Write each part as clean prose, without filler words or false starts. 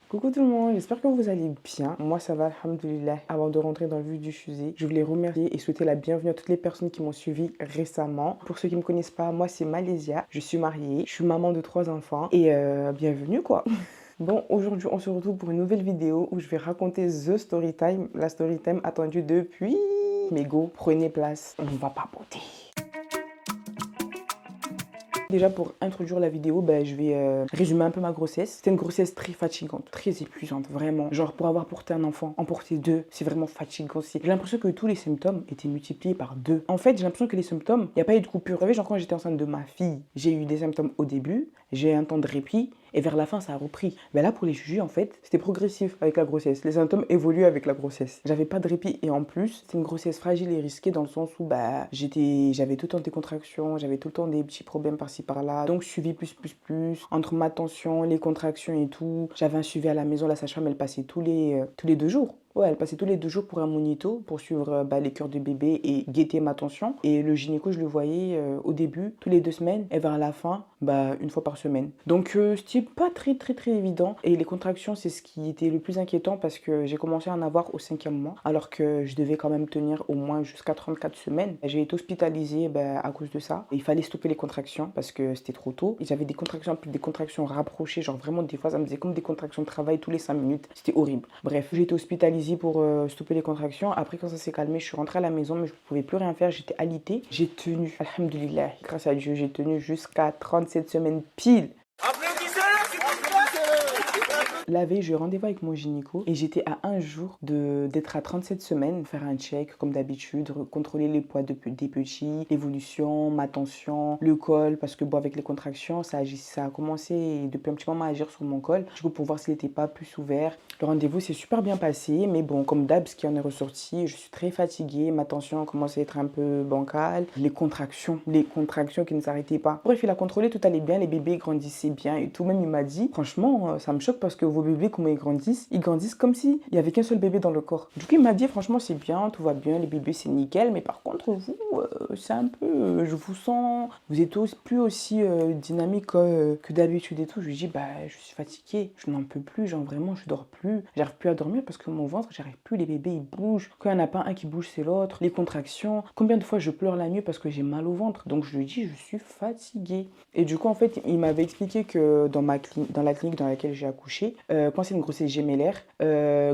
Coucou tout le monde, j'espère que vous allez bien. Moi ça va, alhamdoulilah. Avant de rentrer dans le vif du sujet, je voulais remercier et souhaiter la bienvenue à toutes les personnes qui m'ont suivi récemment. Pour ceux qui ne me connaissent pas, moi c'est Malaysia, je suis mariée, je suis maman de 3 enfants et bienvenue quoi. Bon, aujourd'hui on se retrouve pour une nouvelle vidéo où je vais raconter The Storytime, la Storytime attendue depuis... Mais go, prenez place, on va papoter. Déjà pour introduire la vidéo, je vais résumer un peu ma grossesse. C'était une grossesse très fatigante, très épuisante, vraiment. Genre pour avoir porté un enfant, en porter deux, c'est vraiment fatigant aussi. J'ai l'impression que tous les symptômes étaient multipliés par deux. En fait, j'ai l'impression que les symptômes, il n'y a pas eu de coupure. Vous savez, genre quand j'étais enceinte de ma fille, j'ai eu des symptômes au début, j'ai eu un temps de répit, et vers la fin, ça a repris. Mais là, pour les jujus, en fait, c'était progressif avec la grossesse. Les symptômes évoluaient avec la grossesse. J'avais pas de répit et en plus, c'était une grossesse fragile et risquée dans le sens où j'avais tout le temps des contractions, j'avais tout le temps des petits problèmes par-ci par-là. Donc suivi plus. Entre ma tension, les contractions et tout. J'avais un suivi à la maison, la sage-femme, elle passait tous les 2 jours. Ouais, elle passait tous les 2 jours pour un monito, pour suivre les cœurs de bébé et guetter ma tension. Et le gynéco, je le voyais au début, tous les 2 semaines, et vers la fin, une fois par semaine. Donc, c'était pas très évident. Et les contractions, c'est ce qui était le plus inquiétant parce que j'ai commencé à en avoir au 5e mois, alors que je devais quand même tenir au moins jusqu'à 34 semaines. J'ai été hospitalisée à cause de ça. Et il fallait stopper les contractions parce que c'était trop tôt. Et j'avais des contractions rapprochées, genre vraiment des fois, ça me faisait comme des contractions de travail tous les 5 minutes. C'était horrible. Bref, j'ai été hospitalisée pour stopper les contractions. Après, quand ça s'est calmé, je suis rentrée à la maison, mais je ne pouvais plus rien faire. J'étais alitée. J'ai tenu, alhamdoulilah, grâce à Dieu, j'ai tenu jusqu'à 37 semaines pile. La veille, j'ai eu rendez-vous avec mon gynéco et j'étais à un jour d'être à 37 semaines, faire un check comme d'habitude, contrôler les poids des petits, l'évolution, ma tension, le col, parce que avec les contractions, ça a commencé depuis un petit moment à agir sur mon col. Du coup, pour voir s'il n'était pas plus ouvert. Le rendez-vous s'est super bien passé, mais bon, comme d'hab, ce qui en est ressorti, je suis très fatiguée, ma tension commence à être un peu bancale. Les contractions qui ne s'arrêtaient pas. Bref, il a contrôlé, tout allait bien, les bébés grandissaient bien et tout. Même il m'a dit, franchement, ça me choque parce que vos bébés, comment ils grandissent comme si il y avait qu'un seul bébé dans le corps. Du coup, il m'a dit, franchement, c'est bien, tout va bien, les bébés, c'est nickel, mais par contre, vous, c'est un peu, je vous sens, vous êtes plus aussi dynamique que d'habitude et tout. Je lui dis, je suis fatiguée, je n'en peux plus, genre vraiment, je dors plus, j'arrive plus à dormir parce que mon ventre, j'arrive plus, les bébés, ils bougent. Quand il n'y en a pas un qui bouge, c'est l'autre. Les contractions, combien de fois je pleure la nuit parce que j'ai mal au ventre. Donc, je lui dis, je suis fatiguée. Et du coup, en fait, il m'avait expliqué que dans la clinique dans laquelle j'ai accouché, quand c'est une grossesse gémellaire,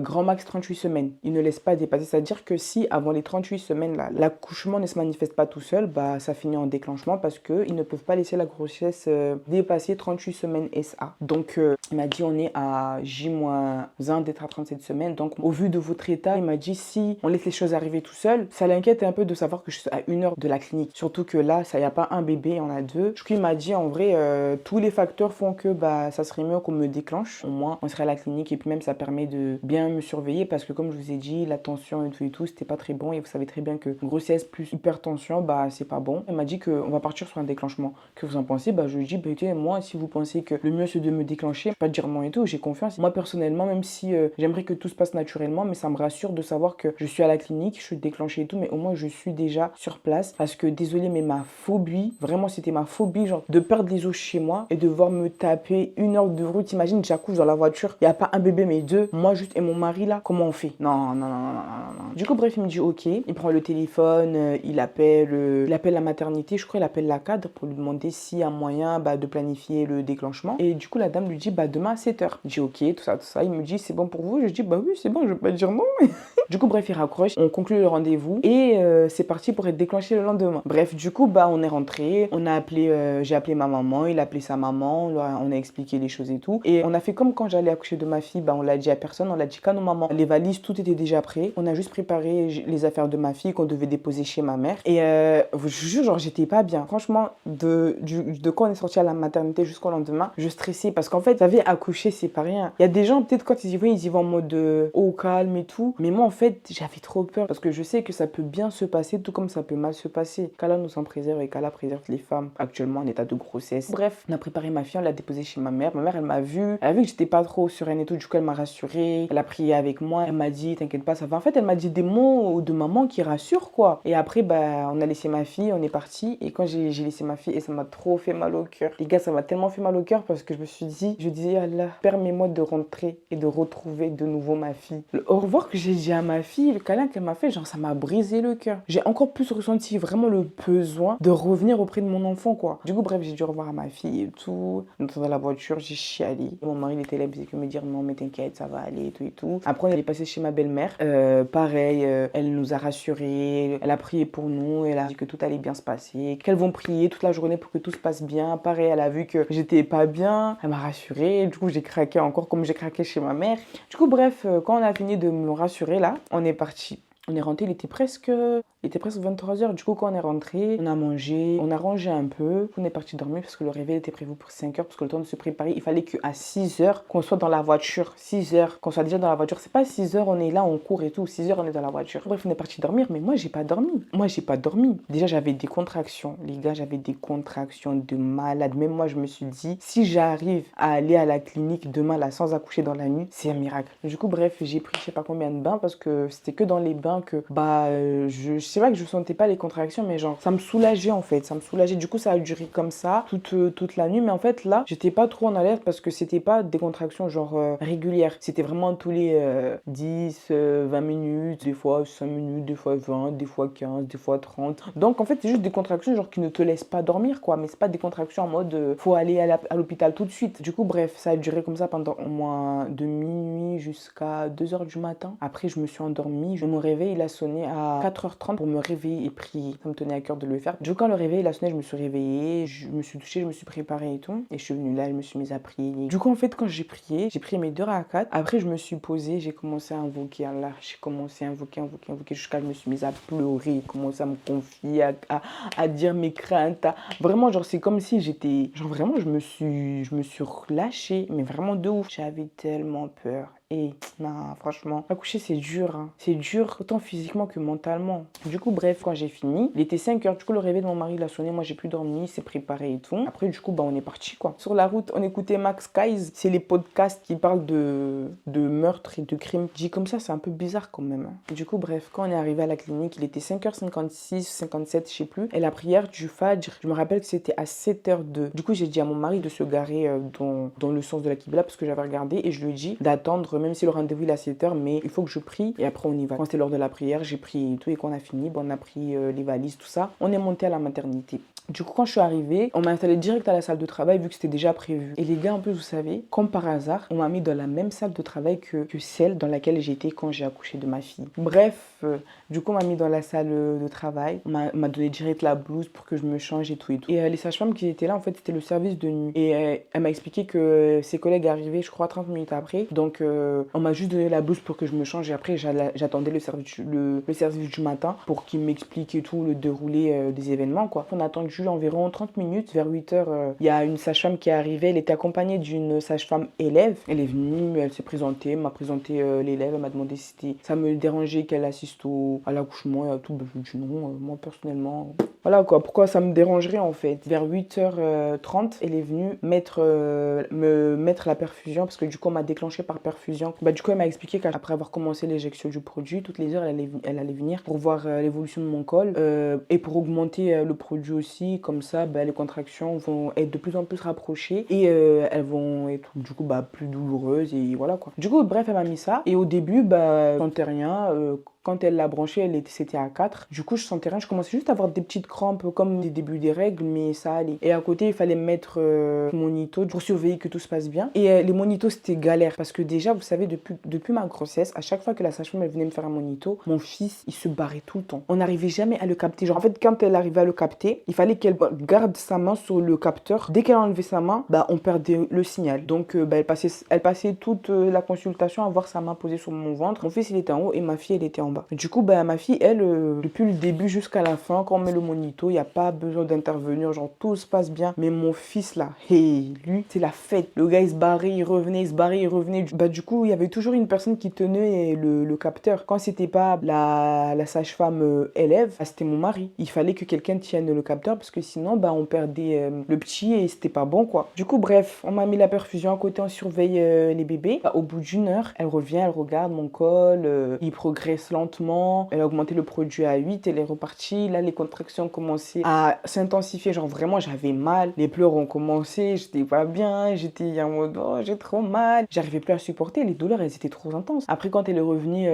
grand max 38 semaines. Il ne laisse pas dépasser. C'est-à-dire que si avant les 38 semaines, là, l'accouchement ne se manifeste pas tout seul, ça finit en déclenchement parce qu'ils ne peuvent pas laisser la grossesse dépasser 38 semaines SA. Donc, il m'a dit on est à J-1 d'être à 37 semaines. Donc, au vu de votre état, il m'a dit si on laisse les choses arriver tout seul, ça l'inquiète un peu de savoir que je suis à 1 heure de la clinique. Surtout que là, il n'y a pas un bébé, on a 2. Du coup, il m'a dit en vrai, tous les facteurs font que ça serait mieux qu'on me déclenche. Au moins, on serait à la clinique et puis même ça permet de bien me surveiller parce que comme je vous ai dit, la tension et tout, c'était pas très bon et vous savez très bien que grossesse plus hypertension, c'est pas bon. Elle m'a dit qu'on va partir sur un déclenchement. Que vous en pensez? Je lui ai dit, écoutez, moi, si vous pensez que le mieux c'est de me déclencher, pas de dire non et tout, j'ai confiance. Moi, personnellement, même si j'aimerais que tout se passe naturellement, mais ça me rassure de savoir que je suis à la clinique, je suis déclenchée et tout, mais au moins je suis déjà sur place parce que désolé, mais ma phobie, vraiment c'était ma phobie, genre de perdre les os chez moi et de devoir me taper 1 heure de route. Imagine, j'accouche dans la voiture, il n'y a pas un bébé mais 2, moi juste et mon mari là, comment on fait? Non. Du coup, bref, il me dit ok, il prend le téléphone, il appelle la maternité, je crois il appelle la cadre pour lui demander s'il y a moyen de planifier le déclenchement. Et du coup, la dame lui dit demain à 7 h. Je dis ok, tout ça. Il me dit c'est bon pour vous? Je dis oui, c'est bon, je vais pas dire non. Du coup, bref, il raccroche, on conclut le rendez-vous et c'est parti pour être déclenché le lendemain. Bref, du coup, on est rentré, j'ai appelé ma maman, il a appelé sa maman, on a expliqué les choses et tout. Et on a fait comme quand j'allais accoucher de ma fille, on l'a dit à personne, on l'a dit qu'à nos mamans. Les valises, tout était déjà prêt. On a juste préparé les affaires de ma fille qu'on devait déposer chez ma mère. Et je vous jure, genre, j'étais pas bien. Franchement, de quand on est sorti à la maternité jusqu'au lendemain, je stressais parce qu'en fait, vous savez, accoucher, c'est pas rien. Il y a des gens, peut-être quand ils y vont en mode au calme et tout. Mais moi, en fait, j'avais trop peur parce que je sais que ça peut bien se passer tout comme ça peut mal se passer. Qu'Allah nous en préserve et qu'Allah préserve les femmes actuellement en état de grossesse. Bref, on a préparé ma fille, on l'a déposée chez ma mère. Ma mère, elle a vu que j'étais pas trop sereine et tout. Du coup, elle m'a rassurée. Elle a prié avec moi. Elle m'a dit, t'inquiète pas, ça va. En fait, elle m'a dit des mots de maman qui rassurent, quoi. Et après, bah, on a laissé ma fille, on est parti. Et quand j'ai laissé ma fille, et ça m'a trop fait mal au cœur. Les gars, ça m'a tellement fait mal au cœur parce que je me suis dit, je disais, Allah, permets-moi de rentrer et de retrouver de nouveau ma fille. Le au revoir que j'ai dit à ma fille, le câlin qu'elle m'a fait, genre, ça m'a brisé le cœur. J'ai encore plus ressenti vraiment le besoin de revenir auprès de mon enfant, quoi. Du coup, bref, j'ai dû au revoir à ma fille et tout. Dans la voiture, j'ai chialé. Et mon mari, il était là, il faisait que me dire, non, mais t'inquiète, ça va aller et tout et tout. Après, on est passé chez ma belle-mère. Pareil, elle nous a rassurés. Elle a prié pour nous. Elle a dit que tout allait bien se passer. Qu'elles vont prier toute la journée pour que tout se passe bien. Pareil, elle a vu que j'étais pas bien. Elle m'a rassurée. Du coup, j'ai craqué encore comme j'ai craqué chez ma mère. Du coup, bref, quand on a fini de me rassurer là, on est parti. On est rentré, il était presque 23h. Du coup, quand on est rentré, on a mangé, on a rangé un peu. On est parti dormir parce que le réveil était prévu pour 5h. Parce que le temps de se préparer, il fallait qu'à 6h, qu'on soit dans la voiture. 6h, qu'on soit déjà dans la voiture. C'est pas 6h, on est là, on court et tout. 6h, on est dans la voiture. Bref, on est parti dormir. Mais moi, j'ai pas dormi. Déjà, j'avais des contractions. Les gars, j'avais des contractions de malade. Même moi, je me suis dit, si j'arrive à aller à la clinique demain, là, sans accoucher dans la nuit, c'est un miracle. Du coup, bref, j'ai pris je sais pas combien de bains parce que c'était que dans les bains que c'est vrai que je sentais pas les contractions, mais genre ça me soulageait en fait, ça me soulageait. Du coup, ça a duré comme ça toute la nuit, mais en fait là j'étais pas trop en alerte parce que c'était pas des contractions genre régulières, c'était vraiment tous les 10 20 minutes, des fois 5 minutes, des fois 20, des fois 15, des fois 30. Donc en fait c'est juste des contractions genre qui ne te laissent pas dormir, quoi, mais c'est pas des contractions en mode faut aller à l'hôpital tout de suite. Du coup, bref, ça a duré comme ça pendant au moins de minuit jusqu'à 2h du matin. Après, je me suis endormie. Mon réveil, il a sonné à 4h30 pour me réveiller et prier. Ça me tenait à cœur de le faire. Du coup, quand le réveil, il a sonné, je me suis réveillée, je me suis douchée, je me suis préparée et tout. Et je suis venue là, je me suis mise à prier. Du coup, en fait, quand j'ai prié mes 2 rakats. Après, je me suis posée, j'ai commencé à invoquer Allah. J'ai commencé à invoquer jusqu'à je me suis mise à pleurer, commencé à me confier, à dire mes craintes. Vraiment, genre, c'est comme si j'étais... Genre, vraiment, je me suis relâchée, mais vraiment de ouf. J'avais tellement peur. Et non, franchement, accoucher c'est dur, hein. C'est dur autant physiquement que mentalement. Du coup, bref, quand j'ai fini, il était 5h. Du coup, le réveil de mon mari il a sonné. Moi, j'ai plus dormi, il s'est préparé et tout. Après, du coup, bah, on est parti, quoi. Sur la route, on écoutait Max Guys. C'est les podcasts qui parlent de meurtre et de crime. Dit comme ça, c'est un peu bizarre quand même, hein. Du coup, bref, quand on est arrivé à la clinique, il était 5h56, 57, je sais plus. Et la prière du Fajr, je me rappelle que c'était à 7h02. Du coup, j'ai dit à mon mari de se garer dans le sens de la Qibla parce que j'avais regardé et je lui ai dit d'attendre, même si le rendez-vous il est à 7h, mais il faut que je prie et après on y va. Quand c'était l'heure de la prière, j'ai prié et tout et quand on a fini, on a pris les valises, tout ça. On est monté à la maternité. Du coup, quand je suis arrivée, on m'a installée direct à la salle de travail vu que c'était déjà prévu. Et les gars, en plus, vous savez, comme par hasard, on m'a mis dans la même salle de travail que celle dans laquelle j'étais quand j'ai accouché de ma fille. Bref, du coup, on m'a mis dans la salle de travail. On m'a donné direct la blouse pour que je me change et tout et tout. Et les sages-femmes qui étaient là, en fait, c'était le service de nuit. Et elle m'a expliqué que ses collègues arrivaient, je crois, 30 minutes après. Donc, on m'a juste donné la blouse pour que je me change et après, j'attendais le service du matin pour qu'il m'explique et tout, le déroulé des événements, quoi. On a attendu environ 30 minutes. Vers 8h, il y a une sage-femme qui est arrivée. Elle était accompagnée d'une sage-femme élève. Elle est venue, elle s'est présentée, m'a présenté l'élève. Elle m'a demandé si ça me dérangeait qu'elle assiste à l'accouchement et à tout. Ben, je lui ai dit non, moi personnellement. Voilà quoi, pourquoi ça me dérangerait en fait. Vers 8h30, elle est venue me mettre la perfusion parce que du coup, on m'a déclenché par perfusion. Bah, du coup, elle m'a expliqué qu'après avoir commencé l'éjection du produit, toutes les heures, elle allait venir pour voir l'évolution de mon col et pour augmenter le produit aussi. Comme ça, bah, les contractions vont être de plus en plus rapprochées et elles vont être du coup plus douloureuses et voilà quoi. Du coup, bref, elle m'a mis ça et au début, je sentais rien. Quand elle l'a branché, c'était à 4. Du coup, je sentais rien. Je commençais juste à avoir des petites crampes comme des débuts des règles, mais ça allait. Et à côté, il fallait mettre mon monito pour surveiller que tout se passe bien. Et les monitos, c'était galère parce que déjà, vous savez, depuis ma grossesse, à chaque fois que la sage-femme venait me faire un monito, mon fils, il se barrait tout le temps. On n'arrivait jamais à le capter. Genre, en fait, quand elle arrivait à le capter, il fallait qu'elle garde sa main sur le capteur. Dès qu'elle enlevait sa main, on perdait le signal. Donc, elle passait toute la consultation à voir sa main posée sur mon ventre. Mon fils, il était en haut et ma fille, elle était en bas. Du coup, bah, ma fille, elle, depuis le début jusqu'à la fin, quand on met le monito, il n'y a pas besoin d'intervenir. Genre, tout se passe bien. Mais mon fils, là, hey, lui, c'est la fête. Le gars, il se barrait, il revenait, il se barrait, il revenait. Bah, du coup, il y avait toujours une personne qui tenait le capteur. Quand c'était pas la sage-femme élève, bah, c'était mon mari. Il fallait que quelqu'un tienne le capteur parce que sinon, bah, on perdait le petit et c'était pas bon, quoi. Du coup, bref, on m'a mis la perfusion à côté, on surveille les bébés. Bah, au bout d'une heure, elle revient, elle regarde mon col, il progresse lentement. Elle a augmenté le produit à 8, elle est repartie. Là, les contractions ont commencé à s'intensifier. Genre, vraiment, j'avais mal. Les pleurs ont commencé, j'étais pas bien, j'étais en mode, oh, j'ai trop mal. J'arrivais plus à supporter, les douleurs, elles étaient trop intenses. Après, quand elle est revenue,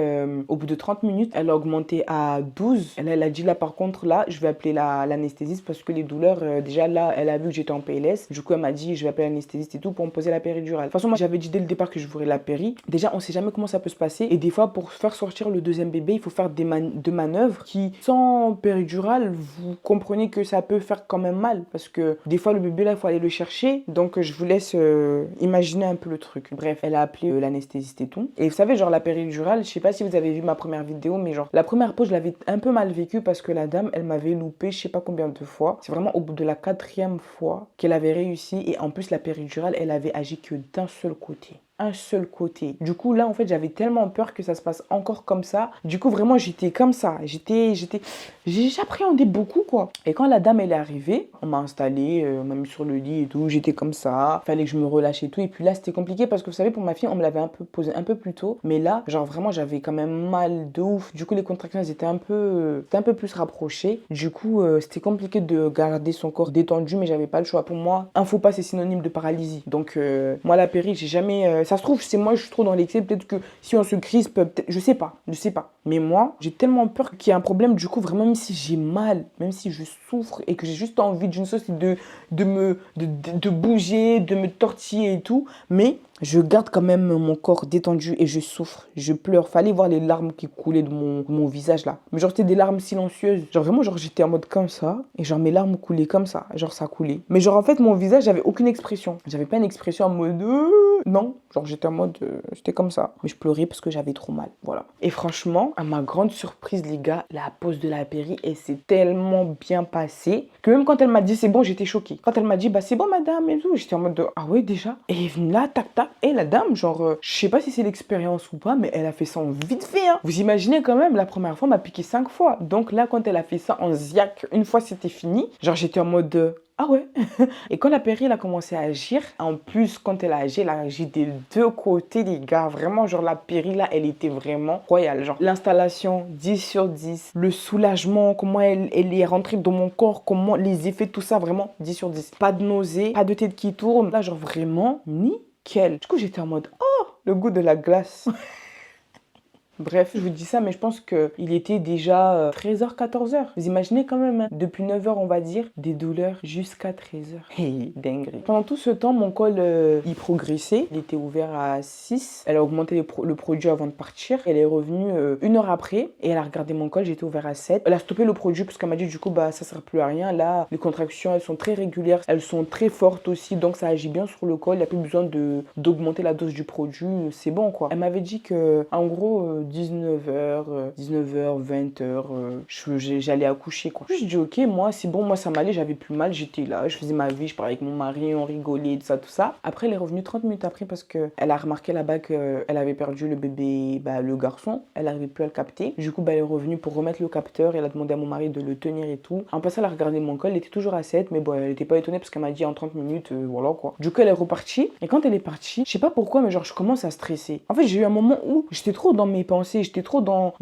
au bout de 30 minutes, elle a augmenté à 12. Elle a dit, là, par contre, là, je vais appeler l'anesthésiste parce que les douleurs, déjà là, elle a vu que j'étais en PLS. Du coup, elle m'a dit, je vais appeler l'anesthésiste et tout pour me poser la péridurale. De toute façon, moi, j'avais dit dès le départ que je voudrais la péri. Déjà, on sait jamais comment ça peut se passer. Et des fois, pour faire sortir le deuxième bébé, il faut faire deux manœuvres qui, sans péridurale, vous comprenez que ça peut faire quand même mal. Parce que des fois, le bébé, là, il faut aller le chercher. Donc, je vous laisse imaginer un peu le truc. Bref, elle a appelé l'anesthésiste et tout. Et vous savez, genre, la péridurale, je sais pas si vous avez vu ma première vidéo, mais genre, la première pause, je l'avais un peu mal vécue parce que la dame, elle m'avait loupé, je sais pas combien de fois. C'est vraiment au bout de la 4e fois qu'elle avait réussi. Et en plus, la péridurale, elle avait agi que d'un seul côté. Un seul côté. Du coup, là, en fait, j'avais tellement peur que ça se passe encore comme ça. Du coup, vraiment, j'étais comme ça. J'appréhendais beaucoup, quoi. Et quand la dame, elle est arrivée, on m'a installée, on m'a mis sur le lit et tout. J'étais comme ça. Fallait que je me relâche et tout. Et puis là, c'était compliqué parce que vous savez, pour ma fille, on me l'avait un peu posé un peu plus tôt. Mais là, genre, vraiment, j'avais quand même mal de ouf. Du coup, les contractions, elles étaient un peu plus rapprochées. Du coup, c'était compliqué de garder son corps détendu, mais j'avais pas le choix. Pour moi, un faux pas, c'est synonyme de paralysie. Donc, moi, la péri, j'ai jamais. Ça se trouve, c'est moi, je suis trop dans l'excès. Peut-être que si on se crispe, peut-être, je sais pas. Mais moi, j'ai tellement peur qu'il y ait un problème. Du coup, vraiment, même si j'ai mal, même si je souffre et que j'ai juste envie d'une chose, c'est de bouger, de me tortiller et tout. Mais je garde quand même mon corps détendu et je souffre, je pleure. Fallait voir les larmes qui coulaient de mon visage là. Mais genre, c'était des larmes silencieuses. Genre, vraiment, genre, j'étais en mode comme ça. Et genre, mes larmes coulaient comme ça. Genre, ça coulait. Mais genre, en fait, mon visage, j'avais aucune expression. J'avais pas une expression en mode. Non. Genre, j'étais en mode. J'étais comme ça. Mais je pleurais parce que j'avais trop mal. Voilà. Et franchement, à ma grande surprise, les gars, la pause de la péri, elle s'est tellement bien passée que même quand elle m'a dit c'est bon, j'étais choquée. Quand elle m'a dit bah c'est bon, madame, et tout, j'étais en mode ah ouais, déjà. Et là, tac, tac. Et la dame, genre, je sais pas si c'est l'expérience ou pas, mais elle a fait ça en vite fait. Hein. Vous imaginez quand même, la première fois, elle m'a piqué 5 fois. Donc là, quand elle a fait ça en ziac, une fois c'était fini, genre j'étais en mode. Ah ouais. Et quand la péri elle a commencé à agir, en plus quand elle a agi des deux côtés, les gars. Vraiment, genre la péri là, elle était vraiment royale. Genre l'installation, 10 sur 10. Le soulagement, comment elle est rentrée dans mon corps, comment les effets, tout ça, vraiment 10 sur 10. Pas de nausée, pas de tête qui tourne. Là, genre vraiment, nickel. Du coup, j'étais en mode, oh, le goût de la glace. Bref, je vous dis ça, mais je pense qu'il était déjà 13h, 14h. Vous imaginez quand même, hein, depuis 9h, on va dire, des douleurs jusqu'à 13h. Hey, dinguerie. Pendant tout ce temps, mon col, il progressait. Il était ouvert à 6. Elle a augmenté le produit avant de partir. Elle est revenue 1 heure après et elle a regardé mon col. J'étais ouvert à 7. Elle a stoppé le produit parce qu'elle m'a dit, du coup, bah, ça sert plus à rien. Là, les contractions, elles sont très régulières. Elles sont très fortes aussi. Donc, ça agit bien sur le col. Il n'y a plus besoin d'augmenter la dose du produit. C'est bon, quoi. Elle m'avait dit que, en gros, 19h, 20h, j'allais accoucher, quoi. Je dis ok, moi c'est bon, moi ça m'allait, j'avais plus mal, j'étais là, je faisais ma vie, je parlais avec mon mari, on rigolait, tout ça. Après, elle est revenue 30 minutes après parce qu'elle a remarqué là-bas qu'elle avait perdu le bébé, bah, le garçon, elle n'arrivait plus à le capter. Du coup, bah, elle est revenue pour remettre le capteur, elle a demandé à mon mari de le tenir et tout. En passant, elle a regardé mon col, il était toujours à 7, mais bon, elle n'était pas étonnée parce qu'elle m'a dit en 30 minutes, voilà quoi. Du coup, elle est repartie, et quand elle est partie, je sais pas pourquoi, mais genre, je commence à stresser. En fait, j'ai eu un moment où j'étais trop dans mes pensées, j'étais trop dans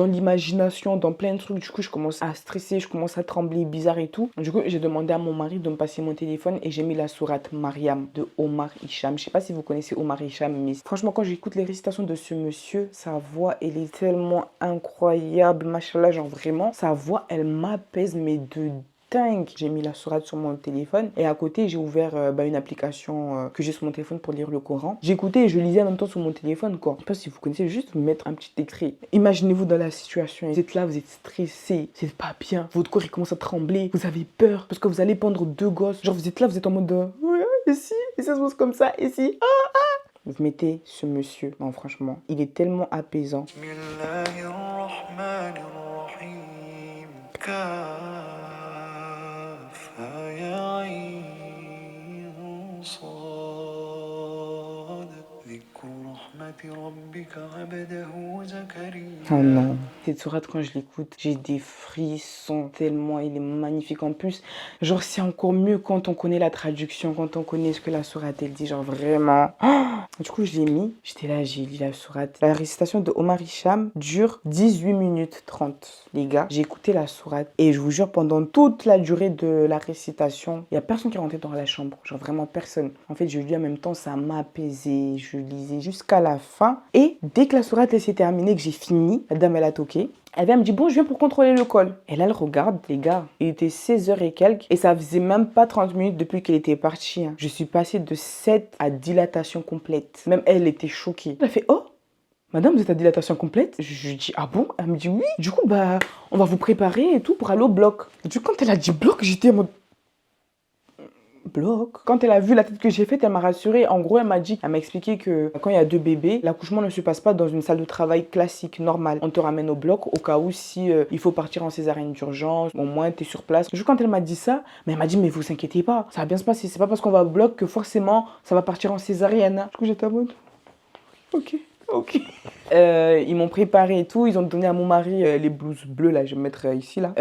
l'imagination, dans plein de trucs. Du coup, je commence à stresser, je commence à trembler bizarre et tout. Du coup, j'ai demandé à mon mari de me passer mon téléphone et j'ai mis la sourate Mariam de Omar Hicham. Je sais pas si vous connaissez Omar Hicham, mais franchement, quand j'écoute les récitations de ce monsieur, sa voix, elle est tellement incroyable, machallah, genre vraiment, sa voix, elle m'apaise, mais de dingue. J'ai mis la sourate sur mon téléphone et à côté j'ai ouvert une application que j'ai sur mon téléphone pour lire le Coran. J'écoutais et je lisais en même temps sur mon téléphone, quoi. Je sais pas si vous connaissez, juste vous mettre un petit extrait. Imaginez-vous dans la situation, vous êtes là, vous êtes stressé, c'est pas bien, votre corps il commence à trembler, vous avez peur parce que vous allez pendre 2 gosses. Genre vous êtes là, vous êtes en mode ouais, et si, et ça se passe comme ça, et si, vous mettez ce monsieur, non franchement, il est tellement apaisant. الرحمن الرحيم كافها يا عين صاد ذكر رحمة ربك عبده Oh زكريا. non, cette sourate quand je l'écoute, j'ai des frissons tellement il est magnifique en plus. Genre c'est encore mieux quand on connaît la traduction, quand on connaît ce que la sourate elle dit, genre vraiment. Du coup je l'ai mis, j'étais là, j'ai lu la sourate. La récitation de Omar Hicham dure 18 minutes 30. Les gars, j'ai écouté la sourate et je vous jure pendant toute la durée de la récitation, il y a personne qui est rentré dans la chambre, genre vraiment personne. En fait je lis en même temps, ça m'a apaisé, je lisais jusqu'à la fin et dès que la sourate elle s'est terminée, que j'ai fini, la dame elle a toqué. Elle vient me dire, bon, je viens pour contrôler le col. Et là, elle regarde, les gars, il était 16h et quelques, et ça faisait même pas 30 minutes depuis qu'elle était partie. Hein. Je suis passée de 7 à dilatation complète. Même elle était choquée. Elle a fait, oh, madame, vous êtes à dilatation complète? Je lui dis, ah bon? Elle me dit, oui. Du coup, bah, on va vous préparer et tout pour aller au bloc. Du coup, quand elle a dit bloc, j'étais en mode, bloc. Quand elle a vu la tête que j'ai faite, elle m'a rassurée. En gros, elle m'a expliqué que quand il y a 2 bébés, l'accouchement ne se passe pas dans une salle de travail classique, normale. On te ramène au bloc au cas où si il faut partir en césarienne d'urgence, au moins tu es sur place. Juste quand elle m'a dit ça, mais elle m'a dit, mais vous inquiétez pas, ça va bien se passer. C'est pas parce qu'on va au bloc que forcément ça va partir en césarienne. Du coup, j'étais en mode, ok. Ok. Ils m'ont préparé et tout. Ils ont donné à mon mari les blouses bleues, là, je vais mettre ici, là,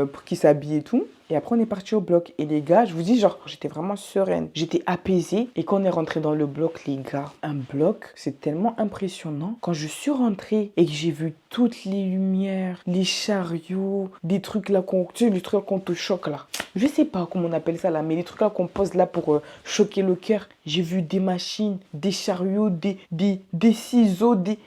pour qu'il s'habille et tout. Et après, on est parti au bloc. Et les gars, je vous dis, genre, j'étais vraiment sereine. J'étais apaisée. Et quand on est rentré dans le bloc, les gars, un bloc, c'est tellement impressionnant. Quand je suis rentrée et que j'ai vu toutes les lumières, les chariots, des trucs là tu sais, les trucs qu'on te choque là. Je sais pas comment on appelle ça là, mais les trucs là qu'on pose là pour choquer le cœur. J'ai vu des machines, des chariots, des ciseaux, des...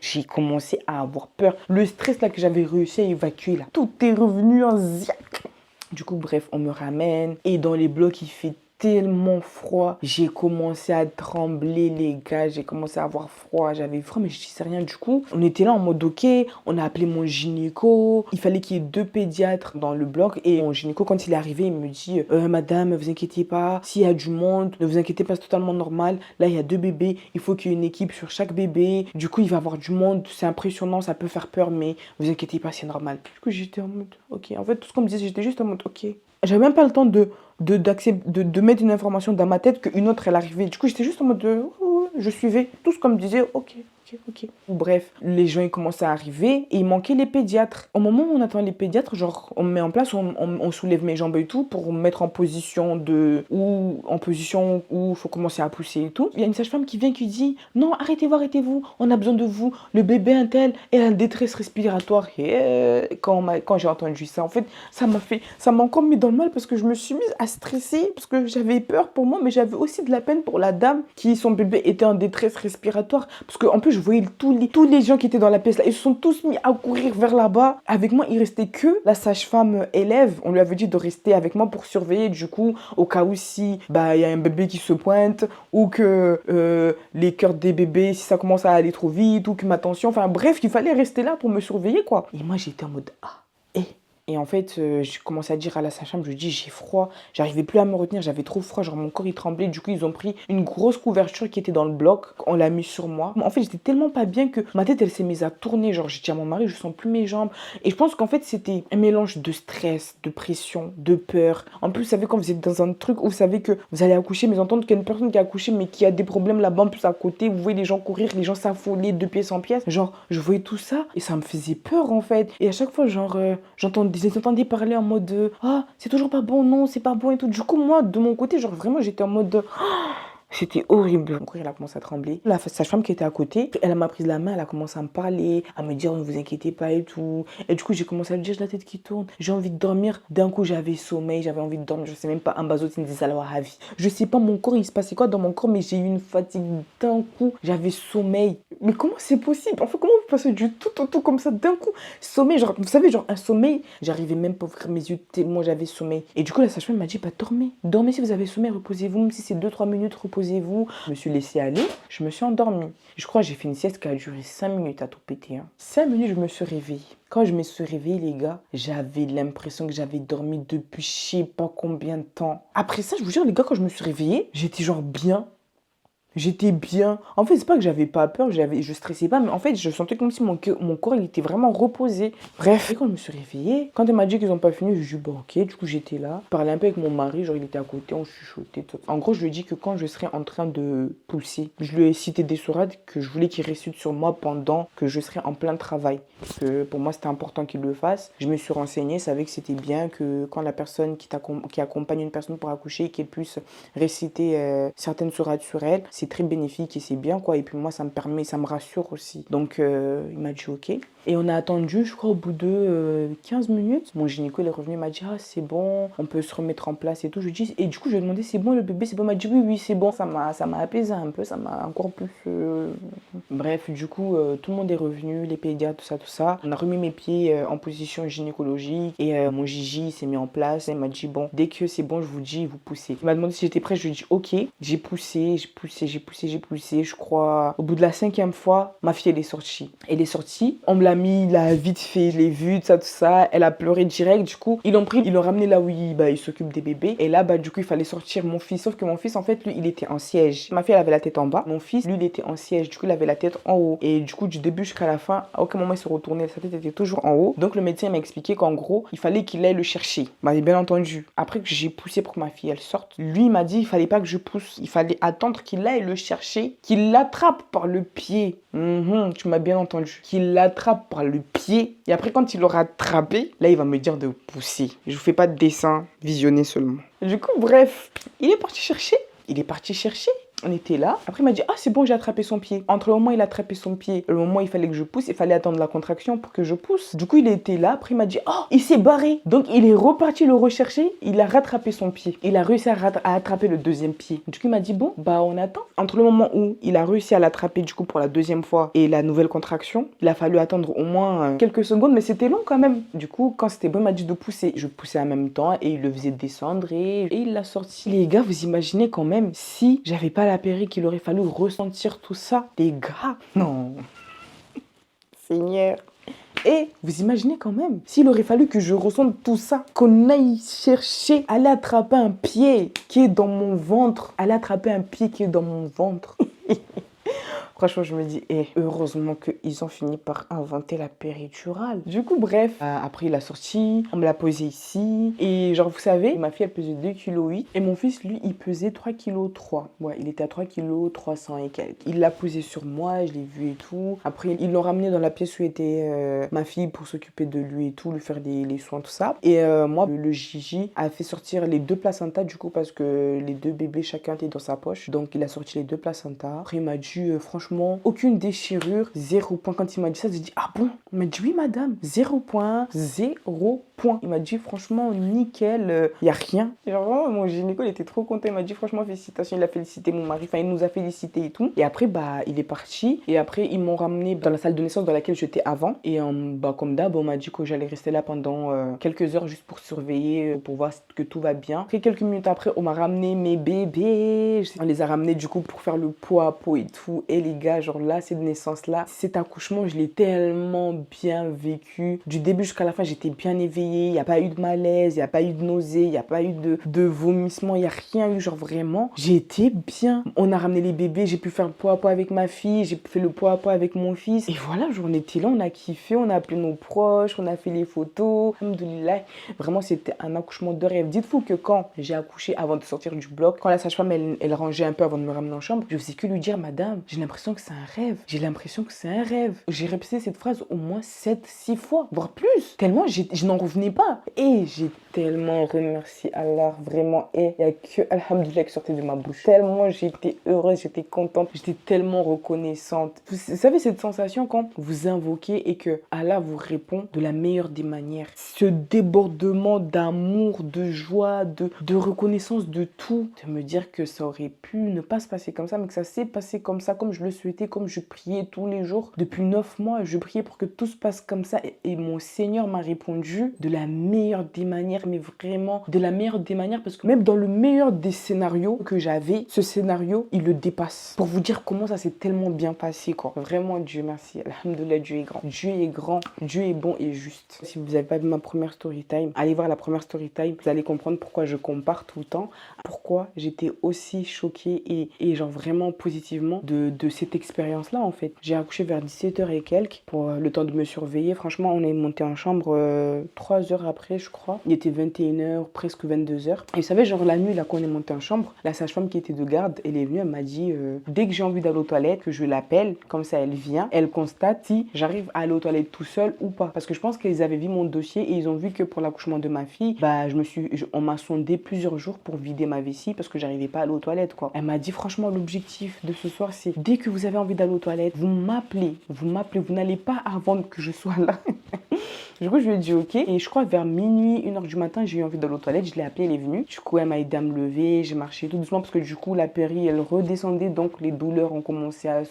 J'ai commencé à avoir peur. Le stress là que j'avais réussi à évacuer là, tout est revenu en ziac. Du coup, bref, on me ramène. Et dans les blocs, il fait tellement froid. J'ai commencé à trembler, les gars. J'ai commencé à avoir froid. J'avais froid, mais je disais rien du coup. On était là en mode ok. On a appelé mon gynéco. Il fallait qu'il y ait 2 pédiatres dans le bloc. Et mon gynéco, quand il est arrivé, il me dit madame, ne vous inquiétez pas. S'il y a du monde, ne vous inquiétez pas, c'est totalement normal. Là, il y a 2 bébés. Il faut qu'il y ait une équipe sur chaque bébé. Du coup, il va y avoir du monde. C'est impressionnant, ça peut faire peur, mais ne vous inquiétez pas, c'est normal. Du coup, j'étais en mode ok. En fait, tout ce qu'on me disait, j'étais juste en mode ok. J'avais même pas le temps de mettre une information dans ma tête qu'une autre elle arrivait. Du coup, j'étais juste en mode je suivais tout ce qu'on me disait. Ok. Bref, les gens ils commençaient à arriver et il manquait les pédiatres. Au moment où on attend les pédiatres, genre on met en place, on soulève mes jambes et tout pour mettre en position où il faut commencer à pousser et tout. Il y a une sage-femme qui vient qui dit non, arrêtez-vous, on a besoin de vous. Le bébé un tel est en détresse respiratoire. Et quand j'ai entendu ça, en fait, ça m'a encore mis dans le mal parce que je me suis mise à stresser parce que j'avais peur pour moi, mais j'avais aussi de la peine pour la dame qui son bébé était en détresse respiratoire parce que en plus je voyais tous les gens qui étaient dans la pièce là, ils se sont tous mis à courir vers là-bas. Avec moi, il restait que la sage-femme élève. On lui avait dit de rester avec moi pour surveiller du coup au cas où si bah il y a un bébé qui se pointe ou que les cœurs des bébés si ça commence à aller trop vite ou que ma tension, enfin bref, il fallait rester là pour me surveiller quoi. Et moi j'étais en mode et en fait, j'ai commencé à dire à la sage-femme, je lui dis j'ai froid, j'arrivais plus à me retenir, j'avais trop froid, genre mon corps il tremblait. Du coup, ils ont pris une grosse couverture qui était dans le bloc, on l'a mis sur moi. En fait, j'étais tellement pas bien que ma tête elle s'est mise à tourner, genre j'ai dit à mon mari, je sens plus mes jambes. Et je pense qu'en fait, c'était un mélange de stress, de pression, de peur. En plus, vous savez quand vous êtes dans un truc où vous savez que vous allez accoucher, mais entendre qu'il y a une personne qui a accouché mais qui a des problèmes là-bas en plus à côté, vous voyez les gens courir, les gens s'affoler de pièce en pièce. Genre, je voyais tout ça et ça me faisait peur en fait. Et à chaque fois, genre, j'entendais parler en mode ah, c'est toujours pas bon, non, c'est pas bon et tout. Du coup, moi, de mon côté, genre vraiment, j'étais en mode c'était horrible. Mon corps, il a commencé à trembler. La sage-femme qui était à côté, elle m'a pris la main, elle a commencé à me parler, à me dire ne vous inquiétez pas et tout. Et du coup, j'ai commencé à lui dire j'ai la tête qui tourne, j'ai envie de dormir. D'un coup, j'avais sommeil, j'avais envie de dormir. Je sais même pas, un bazotine des ravi. Je sais pas mon corps, il se passait quoi dans mon corps, mais j'ai eu une fatigue d'un coup. J'avais sommeil. Mais comment c'est possible? Enfin, comment vous passez du tout au tout comme ça d'un coup? Sommeil, genre, vous savez, genre un sommeil. J'arrivais même pas à ouvrir mes yeux tellement j'avais sommeil. Et du coup, la sage-femme m'a dit bah dormez. Dormez si vous avez sommeil, reposez-vous, même si c'est 2-3 minutes, reposez-vous. Je me suis laissée aller, je me suis endormie. Je crois que j'ai fait une sieste qui a duré 5 minutes à tout péter. 5 minutes, je me suis réveillée. Quand je me suis réveillée, les gars, j'avais l'impression que j'avais dormi depuis je sais pas combien de temps. Après ça, je vous jure, les gars, quand je me suis réveillée, j'étais genre bien. J'étais bien. En fait, c'est pas que j'avais pas peur, je stressais pas, mais en fait, je sentais comme si mon corps, il était vraiment reposé. Bref, et quand je me suis réveillée, quand elle m'a dit qu'ils ont pas fini, je lui ai dit, bon, ok, du coup, j'étais là. Je parlais un peu avec mon mari, genre, il était à côté, on chuchotait. Tout. En gros, je lui ai dit que quand je serais en train de pousser, je lui ai cité des sourates que je voulais qu'il récite sur moi pendant que je serais en plein travail. Parce que pour moi, c'était important qu'il le fasse. Je me suis renseignée, savais que c'était bien que quand la personne qui accompagne une personne pour accoucher, qu'elle puisse réciter certaines sourates sur elle, c'est très bénéfique et c'est bien, quoi. Et puis moi, ça me permet, ça me rassure aussi. Donc, il m'a dit ok. Et on a attendu, je crois, au bout de 15 minutes. Mon gynéco, il est revenu, il m'a dit, ah, c'est bon, on peut se remettre en place et tout. Je dis, et du coup, je lui ai demandé, c'est bon, le bébé, c'est bon. Il m'a dit, oui, oui, c'est bon. Ça m'a apaisé un peu, ça m'a encore plus. Bref, du coup, tout le monde est revenu, les pédiatres, tout ça, tout ça. On a remis mes pieds en position gynécologique et mon Gigi s'est mis en place. Il m'a dit, bon, dès que c'est bon, je vous dis, vous poussez. Il m'a demandé si j'étais prête, je lui ai dit, ok. J'ai poussé, j'ai poussé, j'ai poussé, j'ai poussé. Je crois, au bout de la 5e fois, ma fille, elle est sortie. Elle est sortie, on me l'a mis là vite fait, je l'ai vue, tout ça. Elle a pleuré direct. Du coup, ils l'ont pris, ils l'ont ramené là où il s'occupe des bébés. Et là, du coup, il fallait sortir mon fils. Sauf que mon fils, en fait, lui, il était en siège. Ma fille, elle avait la tête en bas. Mon fils, lui, il était en siège. Du coup, il avait la tête en haut. Et du coup, du début jusqu'à la fin, à aucun moment il se retournait. Sa tête était toujours en haut. Donc, le médecin m'a expliqué qu'en gros, il fallait qu'il aille le chercher. Bah, bien entendu. Après que j'ai poussé pour que ma fille, elle sorte, lui, il m'a dit, il fallait pas que je pousse. Il fallait attendre qu'il aille le chercher, qu'il l'attrape par le pied. Tu m'as bien entendu. Qu'il l'attrape par le pied. Et après, quand il l'aura attrapé, là, il va me dire de pousser. Je vous fais pas de dessin, visionnez seulement. Du coup, bref, il est parti chercher. On était là. Après, il m'a dit, ah, c'est bon, j'ai attrapé son pied. Entre le moment où il a attrapé son pied et le moment où il fallait que je pousse, il fallait attendre la contraction pour que je pousse. Du coup, il était là. Après, il m'a dit, oh, il s'est barré. Donc, il est reparti le rechercher. Il a rattrapé son pied. Il a réussi à attraper le 2e pied. Du coup, il m'a dit, bon, on attend. Entre le moment où il a réussi à l'attraper, du coup, pour la 2e fois et la nouvelle contraction, il a fallu attendre au moins quelques secondes, mais c'était long quand même. Du coup, quand c'était bon, il m'a dit de pousser. Je poussais en même temps et il le faisait descendre et il l'a sorti. Les gars, vous imaginez quand même, si j'avais pas la péri, qu'il aurait fallu ressentir tout ça. Les gars, non. Seigneur. Et vous imaginez quand même, s'il aurait fallu que je ressente tout ça, qu'on aille chercher, aller attraper un pied qui est dans mon ventre, Franchement, je me dis, heureusement qu'ils ont fini par inventer la péridurale. Du coup, bref, après il a sorti, on me l'a posé ici. Et genre, vous savez, ma fille, elle pesait 2,8 kg. Et mon fils, lui, il pesait 3,3 kg. Ouais, il était à 3,3 kg et quelques. Il l'a posé sur moi, je l'ai vu et tout. Après, ils l'ont ramené dans la pièce où était ma fille pour s'occuper de lui et tout, lui faire les soins, tout ça. Et moi, le Gigi a fait sortir les 2 placentas, du coup, parce que les 2 bébés, chacun était dans sa poche. Donc, il a sorti les 2 placentas. Après, il m'a dit, franchement, aucune déchirure, 0 point. Quand il m'a dit ça, j'ai dit, ah bon? Il m'a dit, oui, madame, 0 point, 0 point. Il m'a dit, franchement, nickel, il n'y a rien. Genre, vraiment, mon gynéco, il était trop content. Il m'a dit, franchement, félicitations. Il a félicité mon mari, enfin, il nous a félicité et tout. Et après, il est parti. Et après, ils m'ont ramené dans la salle de naissance dans laquelle j'étais avant. Et comme d'hab, on m'a dit que j'allais rester là pendant quelques heures juste pour surveiller, pour voir que tout va bien. Après, quelques minutes après, on m'a ramené mes bébés. On les a ramenés, du coup, pour faire le pot à pot et tout. Et les gars, genre là, cette naissance-là, cet accouchement, je l'ai tellement bien vécu. Du début jusqu'à la fin, j'étais bien éveillée. Il n'y a pas eu de malaise, il n'y a pas eu de nausée, il n'y a pas eu de vomissement, il n'y a rien eu. Genre vraiment, j'ai été bien. On a ramené les bébés, j'ai pu faire le pot à pot avec ma fille, j'ai fait le pot à pot avec mon fils. Et voilà, genre on était là, on a kiffé, on a appelé nos proches, on a fait les photos. Alhamdoulilah. Vraiment, c'était un accouchement de rêve. Dites-vous que quand j'ai accouché avant de sortir du bloc, quand la sage-femme, elle rangeait un peu avant de me ramener en chambre, je faisais que lui dire, madame, j'ai l'impression que c'est un rêve. J'ai l'impression que c'est un rêve. J'ai répété cette phrase au moins 7-6 fois, voire plus. Tellement je n'en revenais pas. Et j'ai tellement remercié Allah, vraiment. Et il n'y a que Alhamdoulilah qui sortait de ma bouche. Tellement j'étais heureuse, j'étais contente, j'étais tellement reconnaissante. Vous savez cette sensation quand vous invoquez et que Allah vous répond de la meilleure des manières. Ce débordement d'amour, de joie, de reconnaissance de tout. De me dire que ça aurait pu ne pas se passer comme ça, mais que ça s'est passé comme ça, comme je le souhaitais, comme je priais tous les jours. Depuis 9 mois, je priais pour que tout se passe comme ça. Et mon Seigneur m'a répondu de la meilleure des manières, mais vraiment de la meilleure des manières, parce que même dans le meilleur des scénarios que j'avais, ce scénario, il le dépasse. Pour vous dire comment ça s'est tellement bien passé, quoi. Vraiment, Dieu merci. Alhamdoulilah, Dieu est grand. Dieu est grand, Dieu est bon et juste. Si vous n'avez pas vu ma première story time, allez voir la première story time. Vous allez comprendre pourquoi je compare tout le temps. Pourquoi j'étais aussi choquée et genre vraiment positivement de cette expérience-là, en fait. J'ai accouché vers 17h et quelques pour le temps de me surveiller. Franchement, on est monté en chambre 3 heures après, je crois. Il était 21h, presque 22h. Et vous savez, genre la nuit, là, quand on est monté en chambre, la sage-femme qui était de garde, elle est venue, elle m'a dit, dès que j'ai envie d'aller aux toilettes, que je l'appelle, comme ça elle vient, elle constate si j'arrive à aller aux toilettes tout seul ou pas. Parce que je pense qu'ils avaient vu mon dossier et ils ont vu que pour l'accouchement de ma fille, bah, on m'a sondé plusieurs jours pour vider ma vessie parce que j'arrivais pas à aller aux toilettes, quoi. Elle m'a dit, franchement, l'objectif de ce soir, c'est dès que vous avez envie d'aller aux toilettes, vous m'appelez, vous n'allez pas attendre que je sois là. Du coup, je lui ai dit ok. Et je crois vers minuit, 1h du matin, j'ai eu envie d'aller aux toilettes. Je l'ai appelée, elle est venue. Du coup, elle m'a aidé à me lever. J'ai marché tout doucement parce que du coup, la péri, elle redescendait. Donc, les douleurs ont commencé à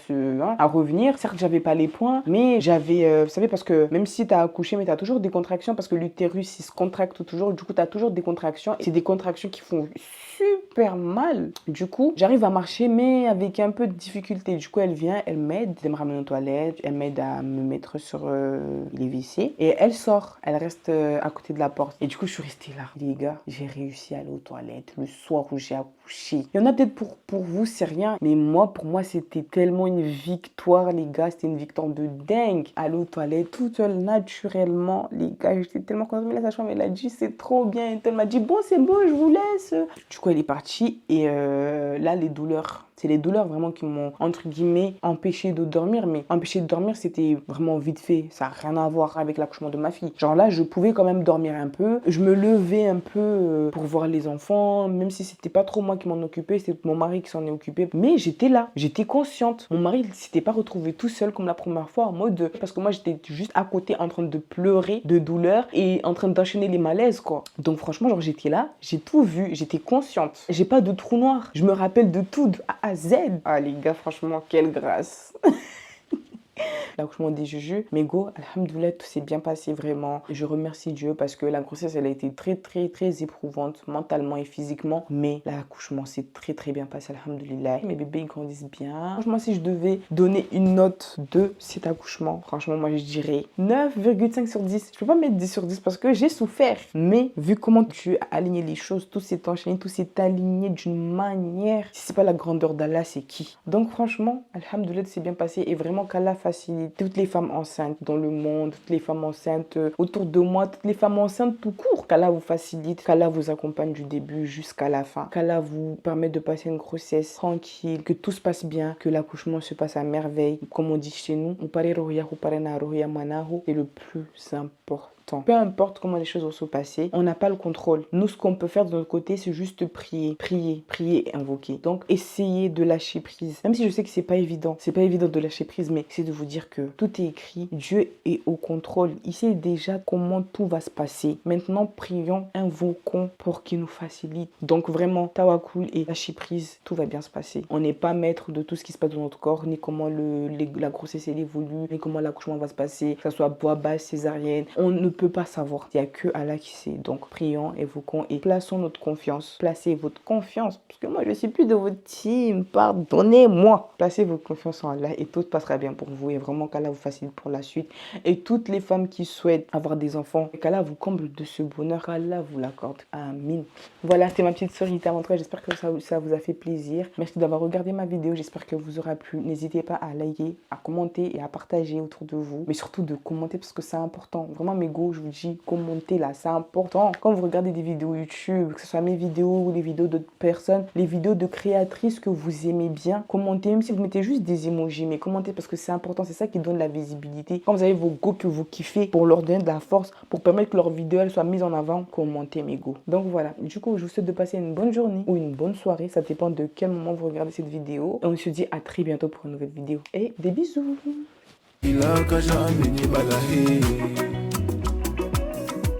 revenir. Certes, j'avais pas les points, mais j'avais, vous savez, parce que même si tu as accouché, mais tu as toujours des contractions parce que l'utérus, il se contracte toujours. Du coup, tu as toujours des contractions. Et c'est des contractions qui font super mal. Du coup, j'arrive à marcher, mais avec un peu de difficulté. Du coup, elle vient, elle m'aide, elle me ramène aux toilettes, elle m'aide à me mettre sur les WC. Et elle sort, elle reste à côté de la porte. Et du coup, je suis restée là. Les gars, j'ai réussi à aller aux toilettes le soir où j'ai accouché. Il y en a peut-être pour vous, c'est rien. Mais moi, pour moi, c'était tellement une victoire, les gars. C'était une victoire de dingue. Aller aux toilettes toute seule, naturellement. Les gars, j'étais tellement contente. Mais la sage-femme, elle a dit, c'est trop bien. Et elle m'a dit, bon, c'est bon, je vous laisse. Du coup, elle est partie. Et là, les douleurs... C'est les douleurs vraiment qui m'ont, entre guillemets, empêché de dormir. Mais empêché de dormir, c'était vraiment vite fait. Ça n'a rien à voir avec l'accouchement de ma fille. Genre là, je pouvais quand même dormir un peu. Je me levais un peu pour voir les enfants. Même si c'était pas trop moi qui m'en occupais, c'était mon mari qui s'en est occupé. Mais j'étais là, j'étais consciente. Mon mari, il s'était pas retrouvé tout seul comme la première fois en mode... Parce que moi, j'étais juste à côté en train de pleurer de douleur et en train d'enchaîner les malaises, quoi. Donc franchement, genre j'étais là, j'ai tout vu, j'étais consciente. J'ai pas de trou noir. Je me rappelle de tout, de A à Z. Ah les gars, franchement, quelle grâce. L'accouchement des Juju. Mais go, alhamdoulilah, tout s'est bien passé vraiment. Je remercie Dieu parce que la grossesse, elle a été très, très, très éprouvante mentalement et physiquement. Mais l'accouchement s'est très, très bien passé, alhamdoulilah. Mes bébés, ils grandissent bien. Franchement, si je devais donner une note de cet accouchement, franchement, moi, je dirais 9,5 sur 10. Je peux pas mettre 10 sur 10 parce que j'ai souffert. Mais vu comment tu as aligné les choses, tout s'est enchaîné, tout s'est aligné d'une manière. Si c'est pas la grandeur d'Allah, c'est qui? Donc, franchement, alhamdoulilah, tout s'est bien passé et vraiment qu'Allah facilite toutes les femmes enceintes dans le monde, toutes les femmes enceintes autour de moi, toutes les femmes enceintes tout court. Qu'Allah vous facilite, qu'Allah vous accompagne du début jusqu'à la fin, qu'Allah vous permette de passer une grossesse tranquille, que tout se passe bien, que l'accouchement se passe à merveille. Comme on dit chez nous, c'est le plus important. Peu importe comment les choses vont se passer, on n'a pas le contrôle. Nous, ce qu'on peut faire de notre côté, c'est juste prier, prier, prier et invoquer. Donc, essayez de lâcher prise. Même si je sais que c'est pas évident de lâcher prise, mais c'est de vous dire que tout est écrit. Dieu est au contrôle. Il sait déjà comment tout va se passer. Maintenant, prions, invoquons pour qu'il nous facilite. Donc, vraiment, tawakkul et lâcher prise, tout va bien se passer. On n'est pas maître de tout ce qui se passe dans notre corps, ni comment la grossesse elle évolue, ni comment l'accouchement va se passer, que ce soit voix basse, césarienne. On ne peut pas savoir. Il n'y a que Allah qui sait. Donc, prions, évoquons et plaçons notre confiance. Placez votre confiance. Parce que moi, je ne suis plus de votre team. Pardonnez-moi. Placez votre confiance en Allah et tout passera bien pour vous. Et vraiment qu'Allah vous facilite pour la suite. Et toutes les femmes qui souhaitent avoir des enfants, qu'Allah vous comble de ce bonheur. Qu'Allah vous l'accorde. Amin. Voilà, c'était ma petite story time. En tout cas, j'espère que ça vous a fait plaisir. Merci d'avoir regardé ma vidéo. J'espère que vous aura plu. N'hésitez pas à liker, à commenter et à partager autour de vous. Mais surtout de commenter parce que c'est important. Vraiment, mes go, je vous dis, commentez là, c'est important. Quand vous regardez des vidéos YouTube, que ce soit mes vidéos ou les vidéos d'autres personnes, les vidéos de créatrices que vous aimez bien, commentez, même si vous mettez juste des emojis, mais commentez parce que c'est important, c'est ça qui donne la visibilité. Quand vous avez vos go que vous kiffez, pour leur donner de la force, pour permettre que leur vidéo elle soit mise en avant, commentez mes go. Donc voilà, du coup, je vous souhaite de passer une bonne journée ou une bonne soirée, ça dépend de quel moment vous regardez cette vidéo. Et on se dit à très bientôt pour une nouvelle vidéo. Et des bisous.